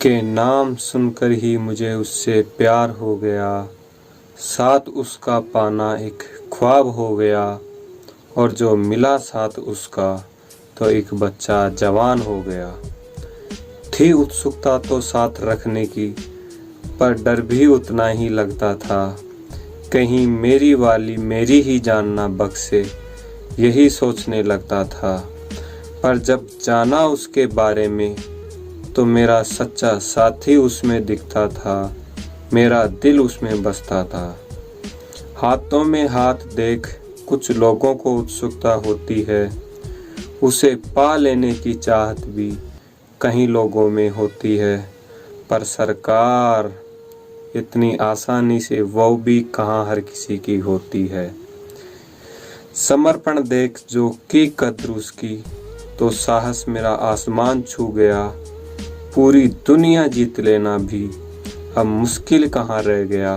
के नाम सुनकर ही मुझे उससे प्यार हो गया। साथ उसका पाना एक ख्वाब हो गया, और जो मिला साथ उसका तो एक बच्चा जवान हो गया। थी उत्सुकता तो साथ रखने की, पर डर भी उतना ही लगता था। कहीं मेरी वाली मेरी ही जान ना बख्शे, यही सोचने लगता था। पर जब जाना उसके बारे में, तो मेरा सच्चा साथी उसमें दिखता था, मेरा दिल उसमें बसता था। हाथों में हाथ देख कुछ लोगों को उत्सुकता होती है, उसे पा लेने की चाहत भी कहीं लोगों में होती है। पर सरकार, इतनी आसानी से वो भी कहाँ हर किसी की होती है। समर्पण देख जो की कद्र उसकी, तो साहस मेरा आसमान छू गया। पूरी दुनिया जीत लेना भी अब मुश्किल कहाँ रह गया।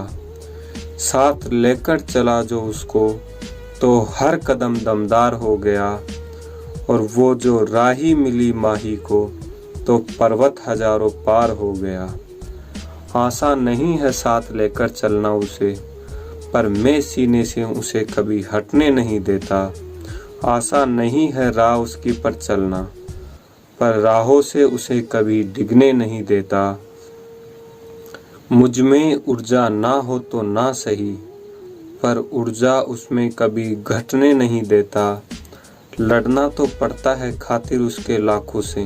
साथ लेकर चला जो उसको, तो हर कदम दमदार हो गया। और वो जो राही मिली माही को, तो पर्वत हजारों पार हो गया। आसान नहीं है साथ लेकर चलना उसे, पर मैं सीने से उसे कभी हटने नहीं देता। आसान नहीं है राह उसकी पर चलना, पर राहों से उसे कभी डिगने नहीं देता। मुझ में ऊर्जा ना हो तो ना सही, पर ऊर्जा उसमें कभी घटने नहीं देता। लड़ना तो पड़ता है खातिर उसके लाखों से,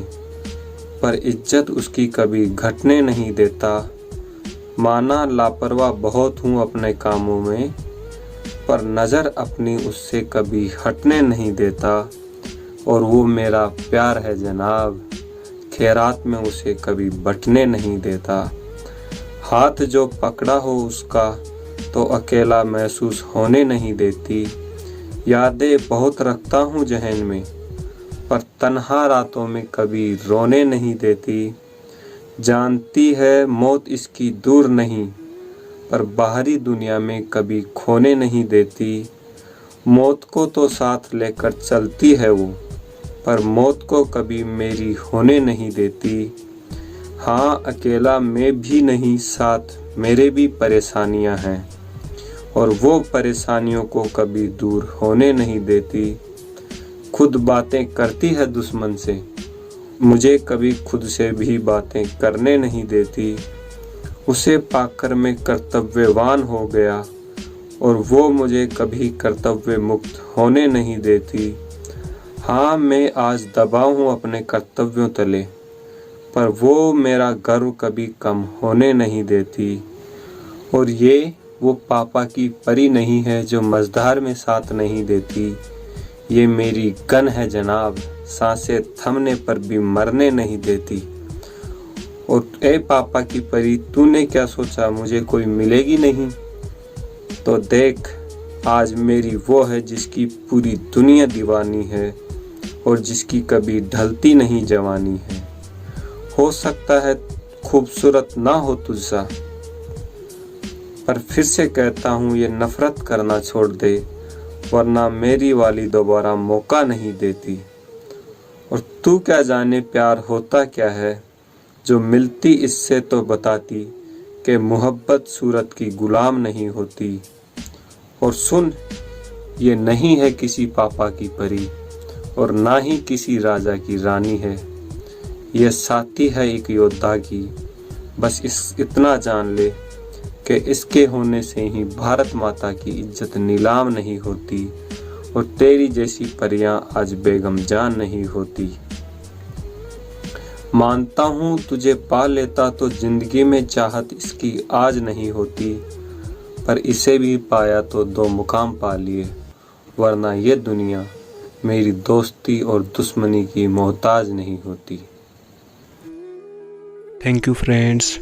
पर इज्जत उसकी कभी घटने नहीं देता। माना लापरवाह बहुत हूँ अपने कामों में, पर नज़र अपनी उससे कभी हटने नहीं देता। और वो मेरा प्यार है जनाब, खैरात में उसे कभी बटने नहीं देता। हाथ जो पकड़ा हो उसका, तो अकेला महसूस होने नहीं देती। यादें बहुत रखता हूँ जहन में, पर तन्हा रातों में कभी रोने नहीं देती। जानती है मौत इसकी दूर नहीं, पर बाहरी दुनिया में कभी खोने नहीं देती। मौत को तो साथ लेकर चलती है वो, पर मौत को कभी मेरी होने नहीं देती। हाँ, अकेला मैं भी नहीं, साथ मेरे भी परेशानियां हैं, और वो परेशानियों को कभी दूर होने नहीं देती। खुद बातें करती है दुश्मन से, मुझे कभी खुद से भी बातें करने नहीं देती। उसे पाकर मैं कर्तव्यवान हो गया, और वो मुझे कभी कर्तव्य मुक्त होने नहीं देती। हाँ, मैं आज दबा हूँ अपने कर्तव्यों तले, पर वो मेरा गर्व कभी कम होने नहीं देती। और ये वो पापा की परी नहीं है जो मझधार में साथ नहीं देती। ये मेरी गन है जनाब, सांसें थमने पर भी मरने नहीं देती। और ए पापा की परी, तूने क्या सोचा मुझे कोई मिलेगी नहीं? तो देख, आज मेरी वो है जिसकी पूरी दुनिया दीवानी है, और जिसकी कभी ढलती नहीं जवानी है। हो सकता है खूबसूरत ना हो तुझसा, पर फिर से कहता हूँ ये नफरत करना छोड़ दे, वरना मेरी वाली दोबारा मौका नहीं देती। और तू क्या जाने प्यार होता क्या है, जो मिलती इससे तो बताती कि मोहब्बत सूरत की गुलाम नहीं होती। और सुन, ये नहीं है किसी पापा की परी, और ना ही किसी राजा की रानी है। यह साथी है एक योद्धा की, बस इतना जान ले कि इसके होने से ही भारत माता की इज्जत नीलाम नहीं होती, और तेरी जैसी परियां आज बेगम जान नहीं होती। मानता हूँ तुझे पा लेता तो जिंदगी में चाहत इसकी आज नहीं होती, पर इसे भी पाया तो दो मुकाम पा लिए, वरना ये दुनिया मेरी दोस्ती और दुश्मनी की मोहताज नहीं होती। Thank you friends.